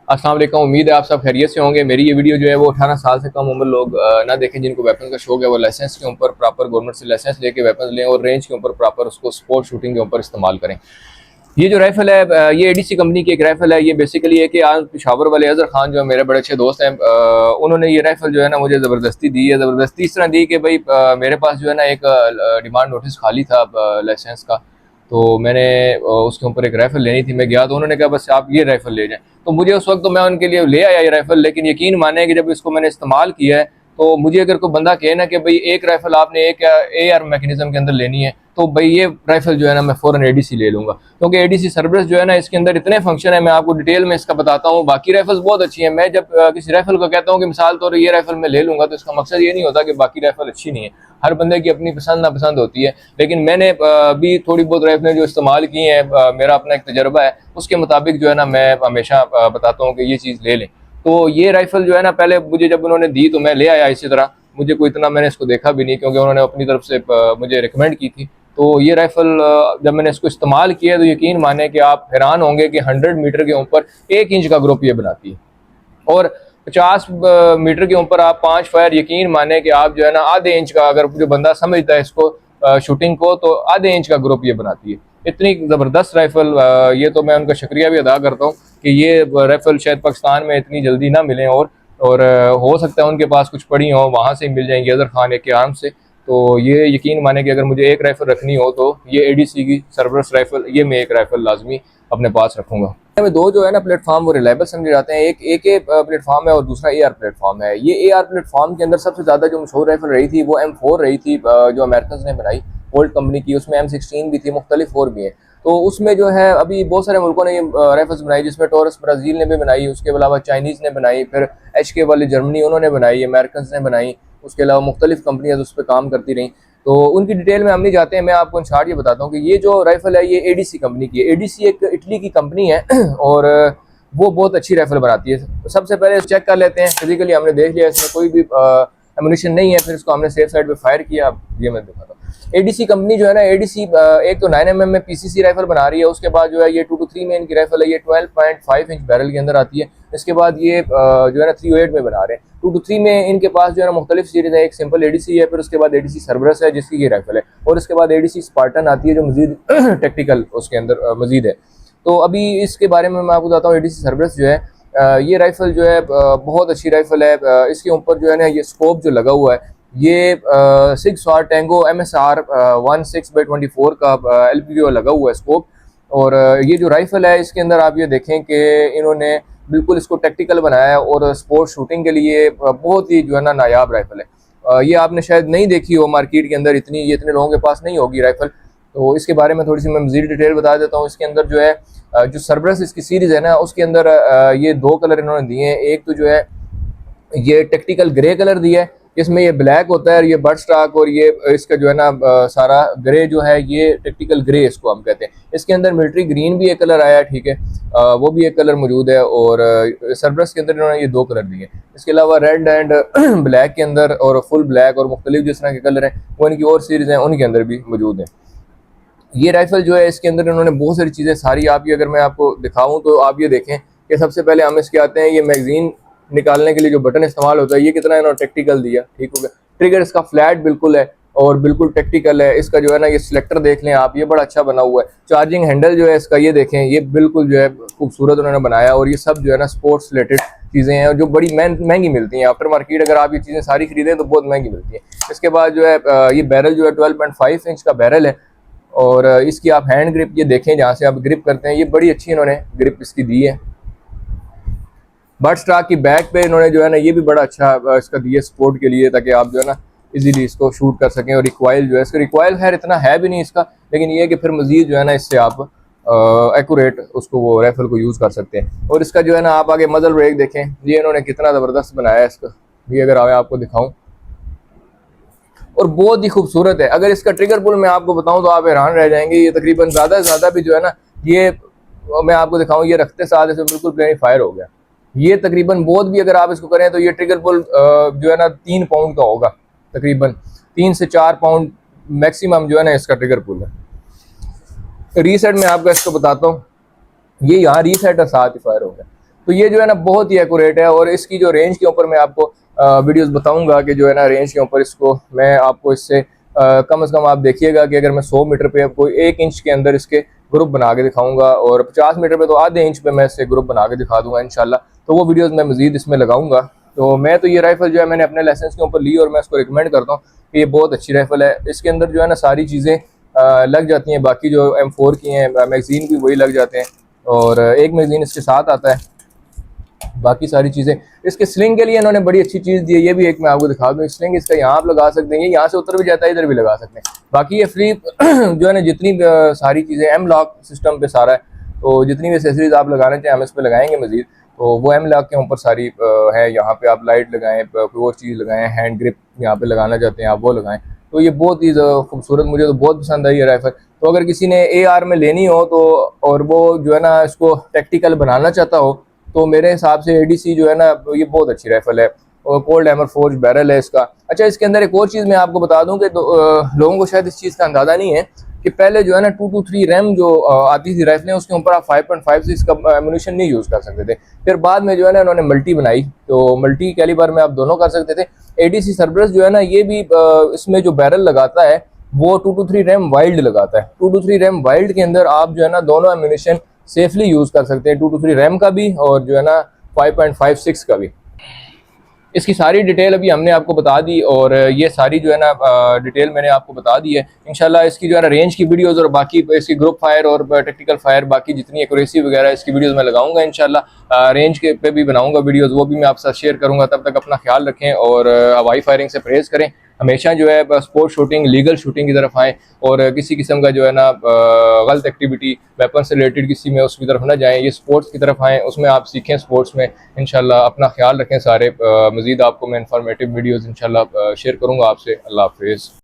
अस्सलाम वालेकुम, उम्मीद है आप सब खैरियत से होंगे। मेरी ये वीडियो जो है वो 18 साल से कम उम्र लोग ना देखें जिनको वेपन का शौक है, वो लाइसेंस के ऊपर प्रॉपर गवर्नमेंट से लाइसेंस लेके वेपन लें और रेंज के ऊपर प्रॉपर उसको स्पोर्ट शूटिंग के ऊपर इस्तेमाल करें। ये जो राइफल है ये एडीसी कंपनी की एक राइफल है। ये बेसिकली है कि आज पेशावर वाले अजहर खान जो है मेरे बड़े अच्छे दोस्त हैं, उन्होंने ये राइफल जो है ना मुझे ज़बरदस्ती दी है। ज़बरदस्ती इस तरह दी कि भाई मेरे पास जो है ना एक डिमांड नोटिस खाली था लाइसेंस का, तो मैंने उसके ऊपर एक राइफल लेनी थी। मैं गया तो उन्होंने कहा बस आप ये राइफल ले जाएं। तो मुझे उस वक्त तो मैं उनके लिए ले आया ये राइफल, लेकिन यकीन माने कि जब इसको मैंने इस्तेमाल किया है तो मुझे अगर कोई बंदा कहे ना कि भाई एक राइफल आपने एक AR मैकेनिज्म के अंदर लेनी है, तो भाई ये राइफल जो है ना मैं फ़ौरन एडीसी ले लूँगा, क्योंकि एडीसी सरबरस जो है ना इसके अंदर इतने फंक्शन है। मैं आपको डिटेल में इसका बताता हूँ। बाकी राइफल्स बहुत अच्छी हैं। मैं जब किसी राइफल को कहता हूँ कि मिसाल तौर ये राइफल मैं ले लूँगा, तो इसका मकसद ये नहीं होता कि बाकी राइफल अच्छी नहीं है। हर बंदे की अपनी पसंद नापसंद होती है। लेकिन मैंने भी थोड़ी बहुत राइफलें जो इस्तेमाल की हैं, मेरा अपना एक तजर्बा है, उसके मुताबिक जो है ना मैं हमेशा बताता हूँ कि ये चीज़ ले लें। तो ये राइफल जो है ना पहले मुझे जब उन्होंने दी तो मैं ले आया इसी तरह। मुझे कोई इतना मैंने इसको देखा भी नहीं, क्योंकि उन्होंने अपनी तरफ से मुझे रिकमेंड की थी। तो ये राइफल जब मैंने इसको इस्तेमाल किया तो यकीन माने कि आप हैरान होंगे कि 100 मीटर के ऊपर 1 इंच का ग्रुप ये बनाती है, और 50 मीटर के ऊपर आप 5 फायर, यकीन माने कि आप जो है ना आधे इंच का, अगर जो बंदा समझता है इसको शूटिंग को, तो आधे इंच का ग्रुप ये बनाती है। इतनी ज़बरदस्त राइफल, ये तो मैं उनका शुक्रिया भी अदा करता हूँ कि ये राइफल शायद पाकिस्तान में इतनी जल्दी ना मिलें, और हो सकता है उनके पास कुछ पड़ी हो, वहाँ से मिल जाएंगी अजहर खान के आर्म से। तो ये यकीन माने कि अगर मुझे एक राइफल रखनी हो तो ये एडीसी की सरबरस राइफल, ये मैं एक राइफल लाजमी अपने पास रखूँगा। में दो जो है ना प्लेटफॉर्म वो रिलायबल समझे जाते हैं। एक AK प्लेटफॉर्म है और दूसरा AR प्लेटफॉर्म है। ये AR प्लेटफॉर्म के अंदर सबसे ज़्यादा जो मशहूर राइफल रही थी वो M4 रही थी, जो अमेरिकन ने बनाई, ओल्ड कंपनी की। उसमें M16 भी थी, मुख्तलिफ और भी हैं। तो उसमें जो है अभी बहुत सारे मुल्कों ने ये राइफल्स बनाई, जिसमें टोरस ब्राज़ील ने भी बनाई, उसके अलावा चाइनीज़ ने बनाई, फिर HK वाली जर्मनी उन्होंने बनाई, अमेरिकन ने बनाई, उसके अलावा मुख्तलिफ कंपनियाँ उस पर काम करती रहीं। तो उनकी डिटेल में हम नहीं जाते हैं। मैं आपको इन शॉर्ट ये बताता हूँ कि ये जो राइफल है ये एडीसी कंपनी की है। एडीसी एक इटली की कंपनी है और वो बहुत अच्छी राइफल बनाती है। सबसे पहले चेक कर लेते हैं, फिजिकली हमने देख लिया इसमें कोई भी एमुनिशन नहीं है, फिर इसको हमने सेफ साइड पे फायर किया। ये मैं दिखाता हूँ। एडीसी कंपनी जो है ना, एडीसी एक तो 9mm में PCC राइफल बना रही है। उसके बाद जो है ये 223 में इनकी राइफल है, ये 12.5 इंच बैरल के अंदर आती है। इसके बाद ये जो है ना 308 में बना रहे हैं। 223 में इनके पास जो है ना मुख्तलिफ सीरीज है। एक सिंपल एडीसी है, फिर उसके बाद एडीसी सरबरस है जिसकी ये राइफल है, और इसके बाद एडीसी स्पार्टन आती है जो मजीद टेक्टिकल उसके अंदर मजीद है। तो अभी इसके बारे में मैं आपको बताता हूँ। एडीसी सरबरस जो है ये राइफल जो है बहुत अच्छी राइफल है। इसके ऊपर जो है ना ये स्कोप जो लगा हुआ है, ये 6 टैंगो MSR 16/24 का LPVO लगा हुआ है स्कोप। और ये जो राइफल है इसके अंदर आप ये देखें कि इन्होंने बिल्कुल इसको टेक्टिकल बनाया है और स्पोर्ट्स शूटिंग के लिए बहुत ही जो है ना नायाब राइफल है। ये आपने शायद नहीं देखी हो मार्केट के अंदर, इतनी ये इतने लोगों के पास नहीं होगी राइफल। तो इसके बारे में थोड़ी सी मैं मज़ीद डिटेल बता देता हूँ। इसके अंदर जो है जो सरबरस इसकी सीरीज़ है ना, उसके अंदर ये 2 कलर इन्होंने दिए हैं। एक तो जो है ये टेक्टिकल ग्रे कलर दिया है, इसमें ये ब्लैक होता है, और ये बर्ड स्टॉक, और ये इसका जो है ना सारा ग्रे जो है ये टेक्टिकल ग्रे इसको हम कहते हैं। इसके अंदर मिलिट्री ग्रीन भी एक कलर आया है, ठीक है, वो भी एक कलर मौजूद है। और सरबरस के अंदर इन्होंने ये 2 कलर दिए। इसके अलावा रेड एंड ब्लैक के अंदर और फुल ब्लैक और मुख्तलिफ जिस तरह के कलर हैं वो इनकी और सीरीज़ हैं, उनके अंदर भी मौजूद हैं। ये राइफल जो है इसके अंदर इन्होंने बहुत सारी चीज़ें सारी आप ये अगर मैं आपको दिखाऊं तो आप ये देखें कि सबसे पहले हम इसके आते हैं। ये मैगजीन निकालने के लिए जो बटन इस्तेमाल होता है, ये कितना इन्होंने टेक्टिकल दिया, ठीक हो गया। ट्रिगर इसका फ्लैट बिल्कुल है और बिल्कुल टेक्टिकल है। इसका जो है ना ये सिलेक्टर देख लें आप, ये बड़ा अच्छा बना हुआ है। चार्जिंग हैंडल जो है इसका ये देखें, ये बिल्कुल जो है खूबसूरत उन्होंने बनाया। और ये सब जो है ना स्पोर्ट्स रिलेटेड चीज़ें हैं जो बड़ी महंगी मिलती हैं। आफ्टर मार्केट अगर आप ये चीज़ें सारी खरीदें तो बहुत महंगी मिलती हैं। इसके बाद जो है ये बैरल जो है 12.5 इंच का बैरल है। और इसकी आप हैंड ग्रिप ये देखें, जहाँ से आप ग्रिप करते हैं, ये बड़ी अच्छी इन्होंने ग्रिप इसकी दी है। बर्ड स्टॉक की बैक पे इन्होंने जो है ना ये भी बड़ा अच्छा इसका दिया सपोर्ट के लिए, ताकि आप जो है ना इजीली इसको शूट कर सकें। और रिकॉइल जो है इसका, रिकॉइल खैर इतना है भी नहीं इसका, लेकिन ये है कि फिर मजीद जो है ना इससे आप एक्यूरेट उसको वो राइफल को यूज़ कर सकते हैं। और इसका जो है ना आप आगे मजल ब्रेक देखें, ये इन्होंने कितना ज़बरदस्त बनाया है इसका, ये अगर आगे आपको दिखाऊँ, और बहुत ही खूबसूरत है। अगर इसका ट्रिगर पुल मैं आपको बताऊं तो आप हैरान रह जाएंगे। ये तकरीबन ज़्यादा से ज़्यादा भी जो है ना, ये मैं आपको दिखाऊं, ये रखते साथ इसमें बिल्कुल प्लेन फायर हो गया। ये तकरीबन बहुत भी अगर आप इसको करें तो ये ट्रिगर पुल जो है ना 3 पाउंड का होगा, तकरीबन 3 से 4 पाउंड मैक्सिमम जो है ना इसका ट्रिगर पुल है। रीसेट में आपको इसको बताता हूँ, ये यहाँ रीसेट और साथ ही फायर हो गया। तो ये जो है ना बहुत ही एक्यूरेट है। और इसकी जो रेंज के ऊपर मैं आपको वीडियोस बताऊंगा कि जो है ना रेंज के ऊपर इसको मैं आपको इससे कम से कम आप देखिएगा कि अगर मैं 100 मीटर पे आपको 1 इंच के अंदर इसके ग्रुप बना के दिखाऊंगा और 50 मीटर पे तो आधे इंच पे मैं इससे ग्रुप बना के दिखा दूंगा इंशाल्लाह। तो वो वीडियोस मैं मजीद इसमें लगाऊंगा। तो मैं तो ये राइफल जो है मैंने अपने लाइसेंस के ऊपर ली और मैं इसको रिकमेंड करता हूँ कि ये बहुत अच्छी राइफल है। इसके अंदर जो है ना सारी चीज़ें लग जाती हैं, बाकी जो M4 की हैं मैगज़ीन भी वही लग जाते हैं और एक मैगज़ीन इसके साथ आता है, बाकी सारी चीज़ें। इसके स्लिंग के लिए इन्होंने बड़ी अच्छी चीज़ दी है, ये भी एक मैं आपको दिखा दूँ। स्लिंग इसका यहाँ आप लगा सकते हैं, ये यहाँ से उतर भी जाता है, इधर भी लगा सकते हैं। बाकी ये फ्री जो है ना जितनी सारी चीज़ें M लॉक सिस्टम पे सारा है, तो जितनी भी एसेसरीज आप लगाना चाहें हम इस पर लगाएंगे मजीद। तो वो M लॉक के ऊपर सारी है, यहाँ पे आप लाइट लगाएं, कोई और चीज़ लगाएं, हैंड ग्रिप यहाँ पे लगाना चाहते हैं आप वो लगाएं। तो ये बहुत ही खूबसूरत, मुझे तो बहुत पसंद आई ये राइफल। तो अगर किसी ने AR में लेनी हो तो और वो जो है ना इसको टैक्टिकल बनाना चाहता हो तो मेरे हिसाब से ADC जो है ना ये बहुत अच्छी राइफल है और कोल्ड हैमर फोर्ज बैरल है इसका। अच्छा, इसके अंदर एक और चीज़ मैं आपको बता दूं कि लोगों को शायद इस चीज़ का अंदाज़ा नहीं है कि पहले जो है ना 223 रैम जो आती थी राइफलें उसके ऊपर आप 5.56 का एमुनिशन नहीं यूज़ कर सकते थे। फिर बाद में जो है ना इन्होंने मल्टी बनाई, तो मल्टी कैलिबर में आप दोनों कर सकते थे। ADC सरब्रस जो है ना ये भी इसमें जो बैरल लगाता है वो 223 रैम वाइल्ड लगाता है। 223 रैम वाइल्ड के अंदर आप जो है ना दोनों एमुनिशन सेफली यूज़ कर सकते हैं, 223 रैम का भी और जो है ना 5.56 का भी। इसकी सारी डिटेल अभी हमने आपको बता दी और ये सारी जो है ना डिटेल मैंने आपको बता दी है। इंशाल्लाह इसकी जो है ना रेंज की वीडियोस और बाकी इसकी ग्रुप फायर और टेक्टिकल फायर बाकी जितनी एक्यूरेसी वगैरह इसकी वीडियोस मैं लगाऊंगा इंशाल्लाह। रेंज के पे भी बनाऊंगा वीडियोस, वो भी मैं आपके साथ शेयर करूंगा। तब तक अपना ख्याल रखें और हवाई फायरिंग से परहेज़ करें। हमेशा जो है स्पोर्ट शूटिंग, लीगल शूटिंग की तरफ आएँ और किसी किस्म का जो है ना गलत एक्टिविटी वेपन से रिलेटेड किसी में उसकी तरफ ना जाएं। ये स्पोर्ट्स की तरफ आएँ, उसमें आप सीखें स्पोर्ट्स में इंशाल्लाह। अपना ख्याल रखें सारे। मज़ीद आपको मैं इंफॉर्मेटिव वीडियोज़ इंशाल्लाह शेयर करूँगा आपसे। अल्लाह हाफिज़।